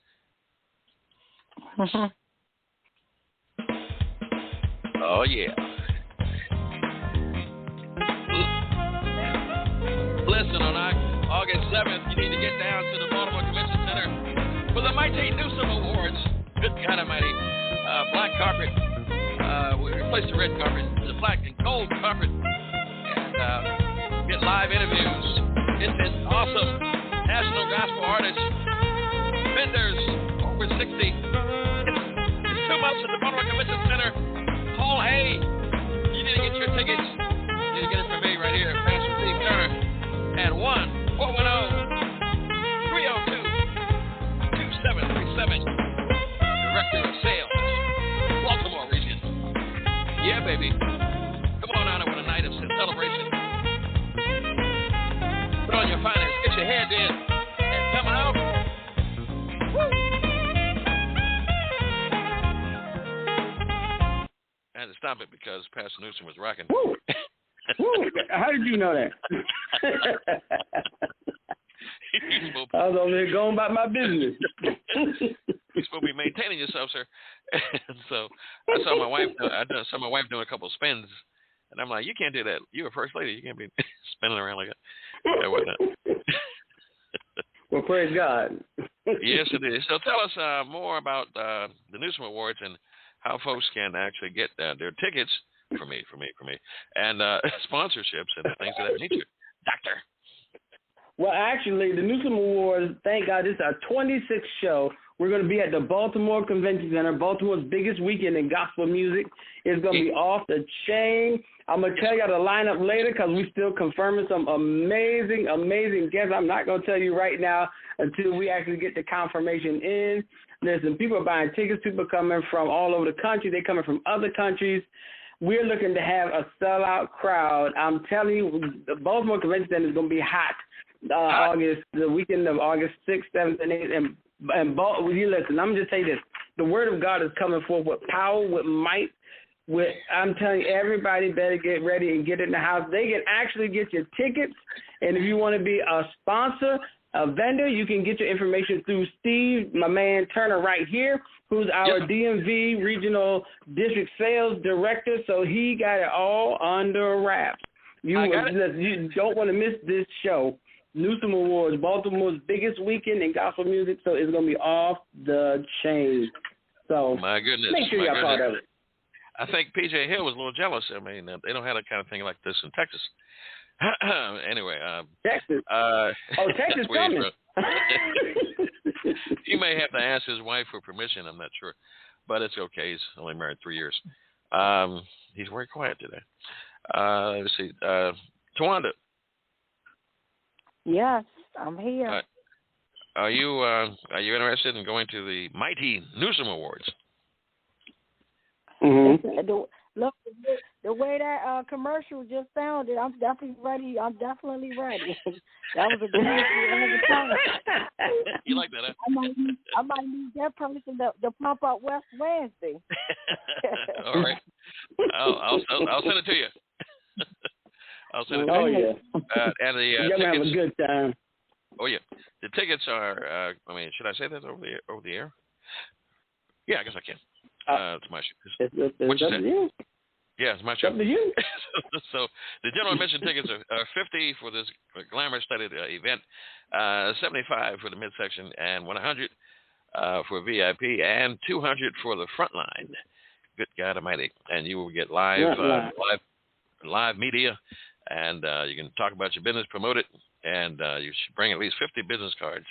Oh, yeah. Listen, on August 7th, you need to get down to the Baltimore Convention Center for the Mighty Newsome Awards. Good God Almighty. Black carpet. We replaced the red carpet with a black and gold carpet. And get live interviews. It's an awesome national gospel artist. Vendors, over 60. It's 2 months at the Baltimore Convention Center. Call A. You need to get your tickets. You need to get it from me right here, Pastor Steve Turner. At 1-410-302-2737. Director of Sales, Baltimore region. Yeah, baby. Come on out with a night of celebration. Put on your finest, get your hair did, and come out. Woo! I had to stop it because Pastor Newsom was rocking. Woo! Woo! How did you know that? I was over there going about my business. You're supposed to be maintaining yourself, sir. And so I saw my wife doing a couple of spins, and I'm like, you can't do that. You're a first lady. You can't be spinning around like that. Yeah, whatnot. Well, praise God. Yes, it is. So tell us more about the Newsome Awards and how folks can actually get their tickets for me, and sponsorships and things of that nature. Doctor. Well, actually, the Newsome Awards, thank God, this is our 26th show. We're going to be at the Baltimore Convention Center, Baltimore's biggest weekend in gospel music. It's going to be off the chain. I'm going to tell you the lineup later because we're still confirming some amazing, amazing guests. I'm not going to tell you right now until we actually get the confirmation in. Listen, people are buying tickets. People are coming from all over the country. They're coming from other countries. We're looking to have a sellout crowd. I'm telling you, the Baltimore Convention Center is going to be hot. The weekend of August 6th, 7th, and 8th. And you listen, I'm just saying this. The word of God is coming forth with power, with might, I'm telling you, everybody better get ready and get in the house. They can actually get your tickets. And if you want to be a sponsor, a vendor, you can get your information through Steve, my man Turner right here, who's our DMV Regional District Sales Director. So he got it all under wraps. You don't want to miss this show. Newsom Awards, Baltimore's biggest weekend in gospel music, so it's going to be off the chain. So my goodness, make sure you're part of it. I think PJ Hill was a little jealous. I mean, they don't have that kind of thing like this in Texas. Anyway. Texas. Texas coming. He may have to ask his wife for permission. I'm not sure. But it's okay. He's only married 3 years. He's very quiet today. Let's see. Tawanda. Yes, I'm here. Are you interested in going to the mighty Newsom Awards? Mm-hmm. Look, the way that commercial just sounded, I'm definitely ready. That was a good time. You like that, huh? I might need that person to pump up West Wednesday. All right. I'll send it to you. I'll send it to you. Oh, yeah. And the you're tickets, going to have a good time. Oh, yeah. The tickets are, should I say that over the air? Yeah, I guess I can. It's my show. It's up to you. Yeah, it's my show. It's up to you. So the general admission tickets are $50 for this glamour-studded event, $75 for the midsection, and $100 for VIP, and $200 for the front line. Good God Almighty! And you will get live media, and you can talk about your business, promote it, and you should bring at least 50 business cards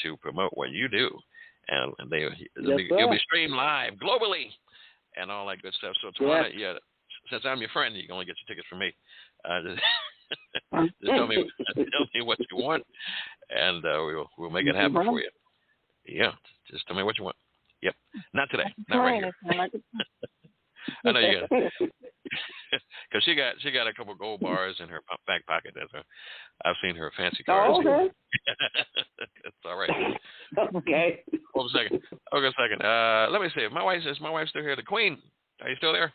to promote what you do. And you'll be streamed live globally and all that good stuff. So, Tawana, since I'm your friend, you can only get your tickets from me. Just tell me what you want, and we'll make it happen for you. Yeah, just tell me what you want. Yep, not today, not right here. I know you got it. Because she got a couple gold bars in her back pocket. I've seen her fancy cars. Oh, okay. It's all right. Okay. Hold a second. Let me see. Is my wife still here? The Queen, are you still there?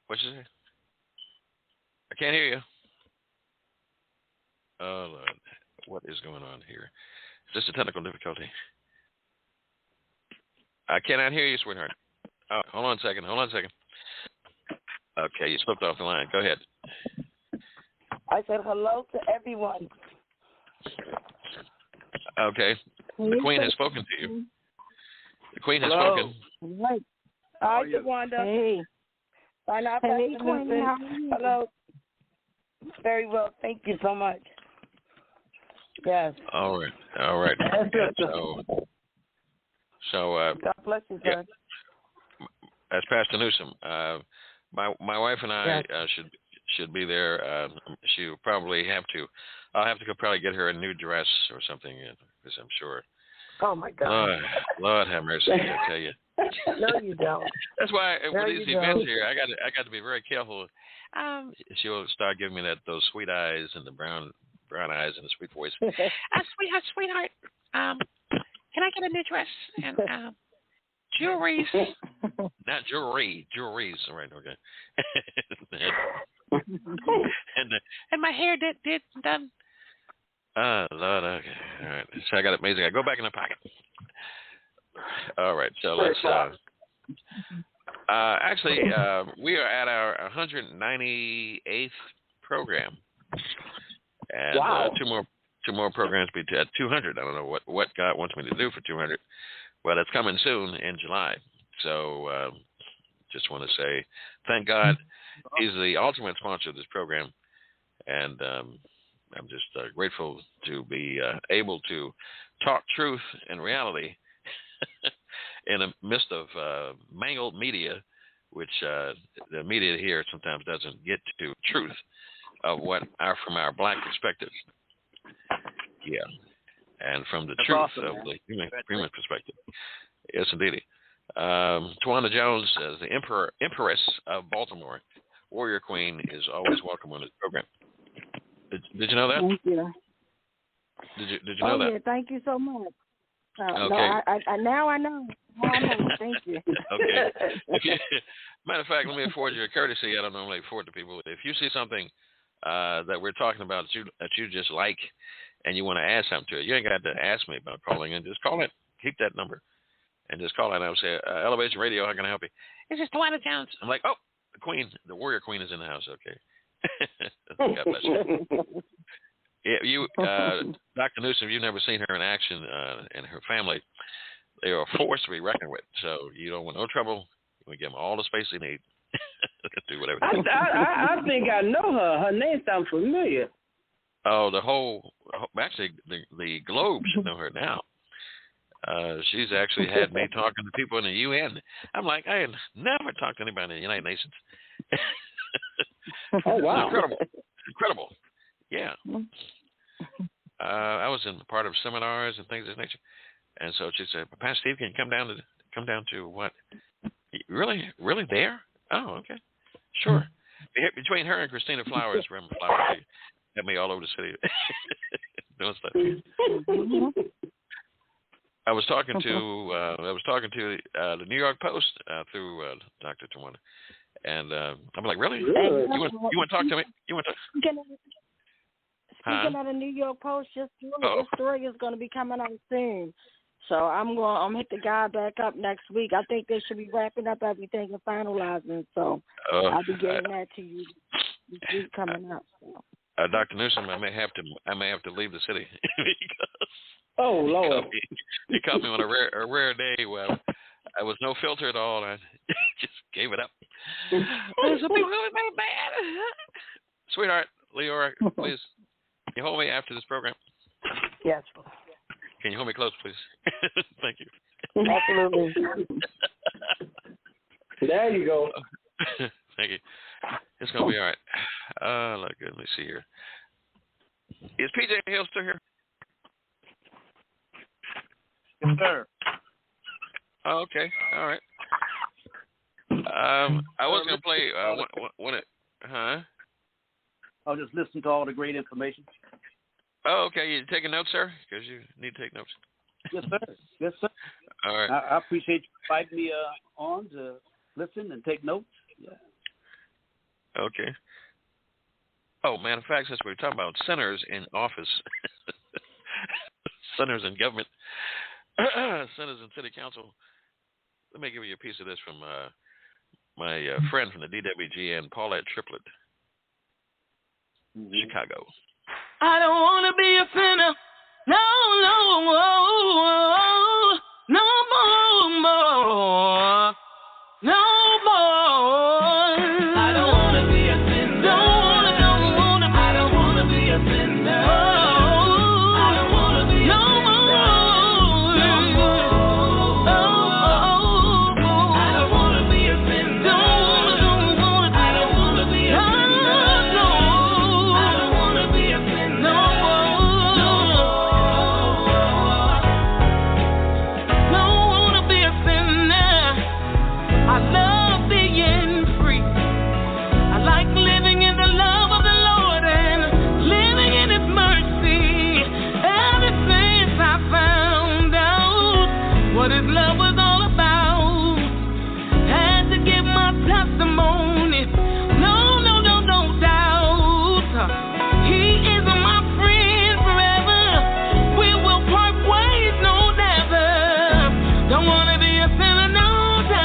What'd you say? I can't hear you. Oh, Lord. What is going on here? Is this a technical difficulty? I cannot hear you, sweetheart. Oh, hold on a second. Okay, you slipped off the line. Go ahead. I said hello to everyone. Okay. The Queen has spoken to you. The Queen has spoken. Right. Hi, Tawanda. Hey. Hey, Queen. Hello. Very well. Thank you so much. Yes. All right. So God bless you, sir. As Pastor Newsom, my wife and I should be there. She'll probably have to. I'll have to go probably get her a new dress or something, because I'm sure. Oh my God. Lord have mercy, I tell you. No, you don't. That's why with these events here, I got to be very careful. She'll start giving me those sweet eyes and the brown eyes and the sweet voice. Sweetheart. Can I get a new dress and jewelries? Not jewelry, jewelries. All right, okay. and my hair did done. Oh, Lord, okay. All right. So I got it amazing. I go back in the pocket. All right, so let's. Actually, we are at our 198th program, and wow. Two more programs be at 200. I don't know what God wants me to do for 200, but it's coming soon in July. So just want to say thank God. He's the ultimate sponsor of this program, and I'm just grateful to be able to talk truth and reality in the midst of mangled media, which the media here sometimes doesn't get to truth of from our black perspective. Yeah, and from the truth of the human perspective. Yes, indeed. Tawanda Jones, as the Empress of Baltimore, Warrior Queen, is always welcome on this program. Did you know that? Thank you. Did you know that? Yeah, thank you so much. Okay. No, now I know. Now I know. Thank you. Okay. Matter of fact, let me afford you a courtesy. I don't normally afford to people. If you see something that we're talking about that you just like and you want to add something to it, you ain't got to ask me about calling in. Just call it. Keep that number and just call it. And I will say, Elevation Radio, how can I help you? This is Dwight Jones. I'm like, oh, the Queen, the Warrior Queen is in the house. Okay. God bless you. Yeah, Dr. Newsom, you've never seen her in action, and her family. They are a force to be reckoned with. So you don't want no trouble. We give them all the space they need. Do whatever. I think I know her. Her name sounds familiar. Oh, actually, the globe should know her now. She's actually had me talking to people in the UN. I'm like, I had never talked to anybody in the United Nations. Oh, wow. Incredible. Yeah. I was in part of seminars and things of that nature. And so she said, Pastor Steve, can you come down to what? Really there? Oh, okay. Sure. Between her and Christina Flowers, Reverend Flowers, they had me all over the city doing stuff. I was talking to the New York Post through Dr. Tawana, and I'm like, really? You want to talk to me? You want to? Speaking of the New York Post, this story is going to be coming out soon. So I'm gonna hit the guy back up next week. I think they should be wrapping up everything and finalizing. So I'll be getting that to you this week coming up. So. Dr. Newsom, I may have to leave the city because oh Lord, he caught me on a rare day where I was no filter at all. And I just gave it up. Something really bad. Sweetheart, Leora, please, can you hold me after this program? Yes. Can you hold me close, please? Thank you. Absolutely. There you go. Thank you. It's going to be all right. Let me see here. Is PJ Hill still here? Yes, sir. Oh, okay. All right. I was going to play huh? I'll just listen to all the great information. Oh, okay. You taking notes, sir? Because you need to take notes. Yes, sir. Yes, sir. All right. I appreciate you inviting me on to listen and take notes. Yeah. Okay. Oh, matter of fact, since we're talking about senators in office, senators in government, senators in city council, let me give you a piece of this from my friend from the DWGN, Paulette Triplett, Chicago. I don't want to be a sinner. No more. I don't want to be a sinner. I don't want to be a sinner. I don't want to be a sinner. No more. I don't want to be a sinner. I don't want to be a sinner. No. I don't want to be a sinner. No more. Don't want to be a sinner. I love being free. I like living in the love of the Lord and living in His mercy. Ever since I found out what His love was all about, had to give my testimony. No doubt. He is my friend forever. We will part ways, no never. Don't want to be a sinner, no more.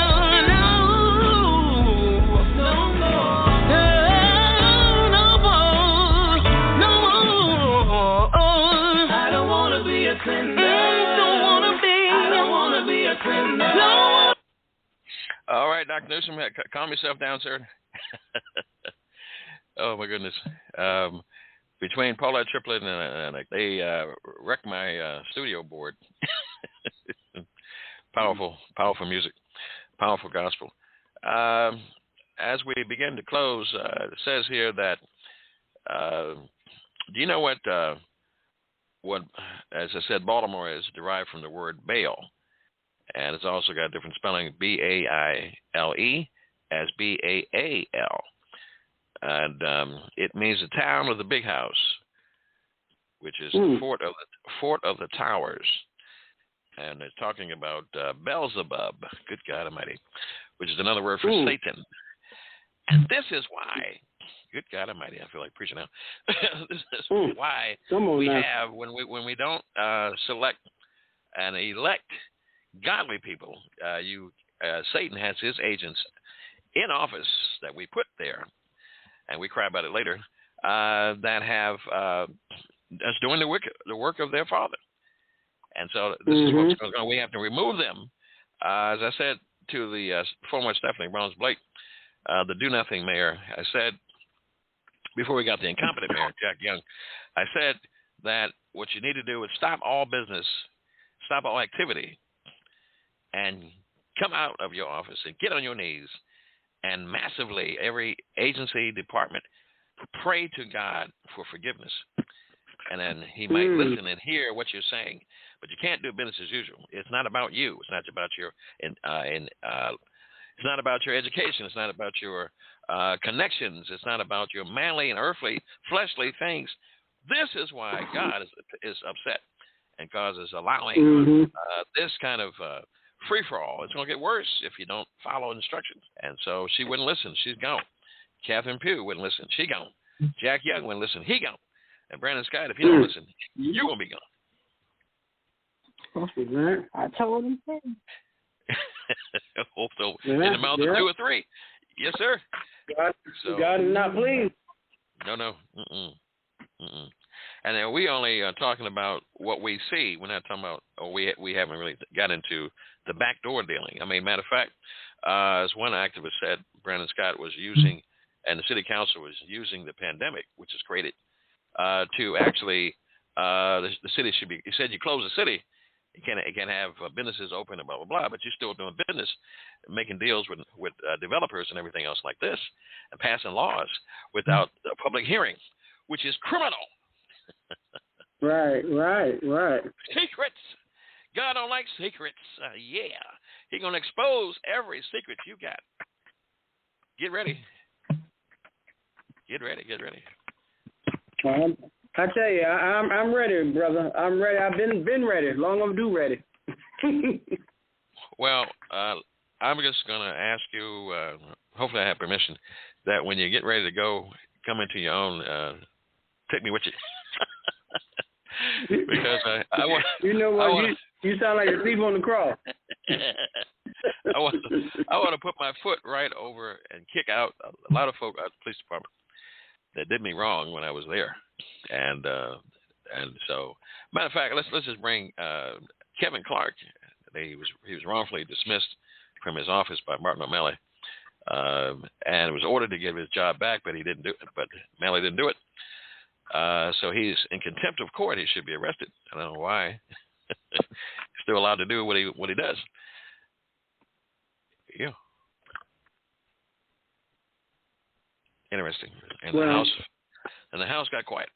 I don't want to be a sinner. I don't want to be a sinner. All right, Dr. Newsom, calm yourself down, sir. Oh, my goodness. Between Paulette Triplett and they wrecked my studio board. Powerful music, powerful gospel. As we begin to close, it says here that, do you know what, as I said, Baltimore is derived from the word Baal, and it's also got a different spelling, B-A-I-L-E, as B-A-A-L. And it means the town of the big house, which is the fort of the towers. and it's talking about Beelzebub, good God Almighty, which is another word for Satan. And this is why, good God Almighty, I feel like preaching now. This is why we have, when we don't select and elect godly people, Satan has his agents in office that we put there, and we cry about it later, that have that's doing the work of their father. And so this is what's going on. We have to remove them. As I said to the former Stephanie Browns-Blake, the do-nothing mayor, I said, before we got the incompetent mayor, Jack Young, I said that what you need to do is stop all business, stop all activity, and come out of your office and get on your knees and massively, every agency, department, pray to God for forgiveness. And then he might listen and hear what you're saying. But you can't do business as usual. It's not about you. It's not about your it's not about your education. It's not about your connections. It's not about your manly and earthly, fleshly things. This is why God is upset, and God is allowing this kind of free-for-all. It's going to get worse if you don't follow instructions. And so she wouldn't listen. She's gone. Catherine Pugh wouldn't listen. She gone. Jack Young wouldn't listen. He gone. And Brandon Scott, if you don't listen, you're going to be gone. I told him. So in the mouth of 2 or 3. Yes, sir. God is not pleased. No. And then we only are talking about what we see. We're not talking about, we haven't really got into the backdoor dealing. I mean, matter of fact, as one activist said, Brandon Scott was using, and the city council was using the pandemic, which is created, to actually, the city should be, he said you close the city, you can't have businesses open and blah, blah, blah, but you're still doing business, making deals with developers and everything else like this, and passing laws without a public hearing, which is criminal. Right. Secrets. God don't like secrets. Yeah. He's going to expose every secret you got. Get ready. I tell you, I'm ready, brother. I'm ready. I've been ready. Long overdue ready. Well, I'm just going to ask you, hopefully I have permission, that when you get ready to go, come into your own, take me with you. Because I want. You know what? You sound like a thief on the cross. I want to put my foot right over and kick out a lot of folk out of the police department that did me wrong when I was there, and so matter of fact, let's just bring Kevin Clark. He was wrongfully dismissed from his office by Martin O'Malley, and was ordered to give his job back, but he didn't do it. But O'Malley didn't do it. So he's in contempt of court. He should be arrested. I don't know why. He's still allowed to do what he does. Yeah. Interesting. And the house got quiet.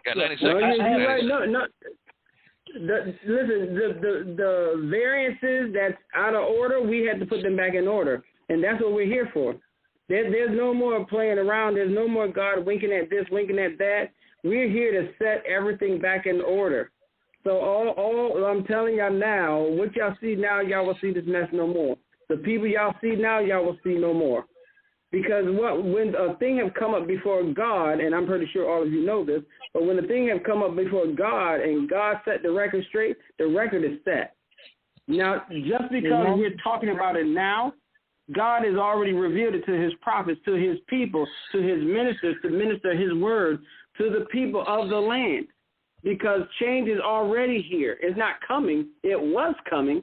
Got 90 seconds. Right. No. Listen, the variances that's out of order, we had to put them back in order, and that's what we're here for. There's no more playing around. There's no more God winking at this, winking at that. We're here to set everything back in order. So all I'm telling y'all now, what y'all see now, y'all will see this mess no more. The people y'all see now, y'all will see no more. Because when a thing has come up before God, and I'm pretty sure all of you know this, but when a thing has come up before God and God set the record straight, the record is set. Now, just because we're talking about it now, God has already revealed it to his prophets, to his people, to his ministers, to minister his word to the people of the land. Because change is already here. It's not coming. It was coming.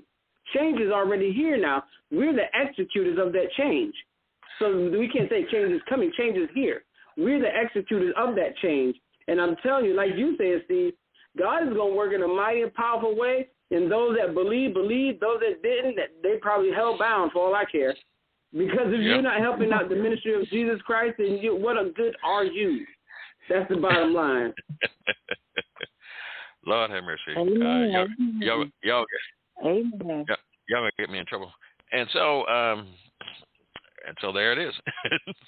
Change is already here now. We're the executors of that change. So we can't say change is coming. Change is here. We're the executors of that change. And I'm telling you, like you said, Steve, God is going to work in a mighty and powerful way. And those that believe. Those that didn't, that they probably held bound for all I care. Because if you're not helping out the ministry of Jesus Christ, then what a good are you? That's the bottom line. Lord have mercy. Y'all gonna get me in trouble. And so there it is.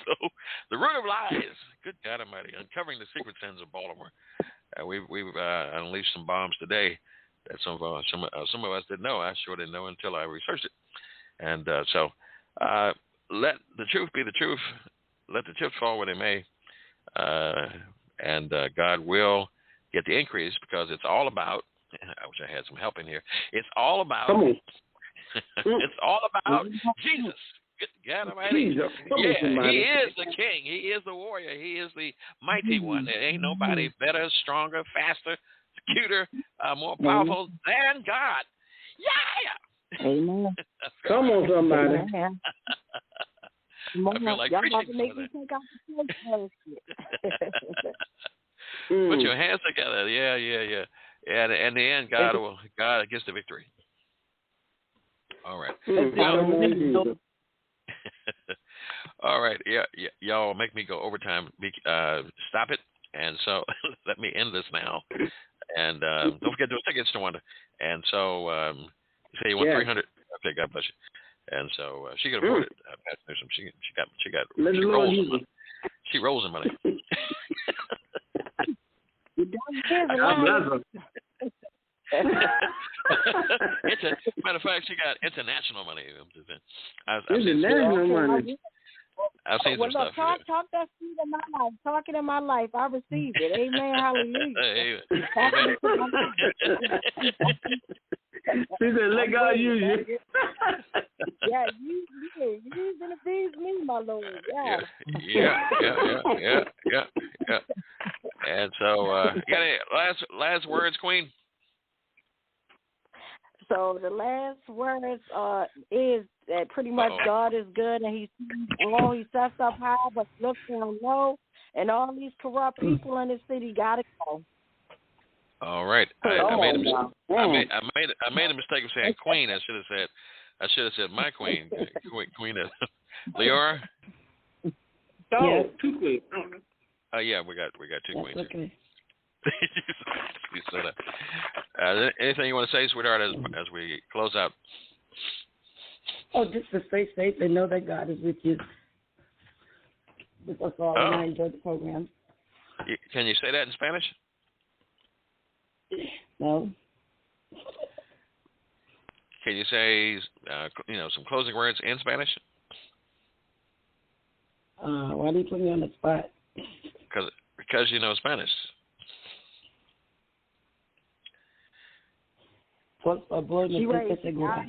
So the root of lies. Good God Almighty, uncovering the secret sins of Baltimore. We've unleashed some bombs today that some of us didn't know. I sure didn't know until I researched it. And so let the truth be the truth. Let the chips fall where they may. And God will get the increase, because it's all about, I wish I had some help in here. It's all about, it's all about Jesus. God Almighty. Yeah, He is the King. He is the warrior. He is the mighty one. There ain't nobody better, stronger, faster, cuter, more powerful than God. Yeah. Amen. Come on, somebody. I feel like preaching some of that. Put your hands together. Yeah. And in the end, God gets the victory. All right. All right. Yeah. Y'all make me go overtime. Stop it. And so let me end this now. And don't forget those tickets to Wanda. And so you say you want 300. Okay, God bless you. And so she can afford it. She rolls in money. She rolls in money. Matter of fact, she got international money. International money. I've seen some stuff. Talk that seed in my life. Talk it in my life. I receive it. Amen. Hallelujah. She said, "Let God use you." Yeah, use and abuse me, my Lord. Yeah. And so, you got any last words, Queen? So the last words is that pretty much God is good, and He sets up high but looks down low, and all these corrupt people in the city gotta go. All right, I made a mistake of saying Queen. I should have said my Queen, Queen Leora. Yeah, two queens. Yeah, we got two queens. Okay. You said that. Anything you want to say, sweetheart, as we close out? Oh, just to stay safe and know that God is with you. With us all, and I enjoyed the program. Can you say that in Spanish? No. Can you say, some closing words in Spanish? Why do you put me on the spot? Because you know Spanish. Por favor, me siente segura.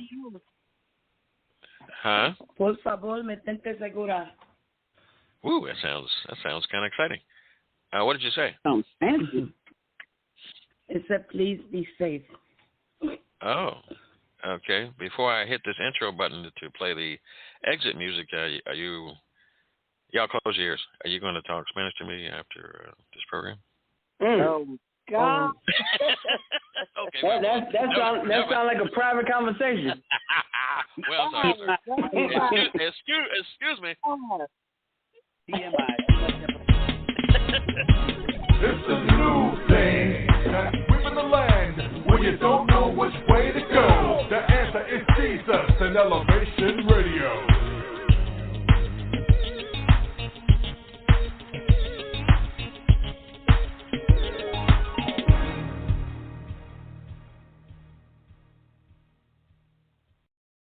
Huh? Por favor, me siente segura. Ooh, that sounds kind of exciting. What did you say? Sounds fancy. It said, please be safe. Oh, okay. Before I hit this intro button to play the exit music, y'all close your ears. Are you going to talk Spanish to me after this program? Oh, God. Okay. That sounds like a private conversation. Well, sorry, sir. Excuse me. It's a new thing that's sweeping the land when you don't know which way to go. The answer is Jesus and Elevation Radio.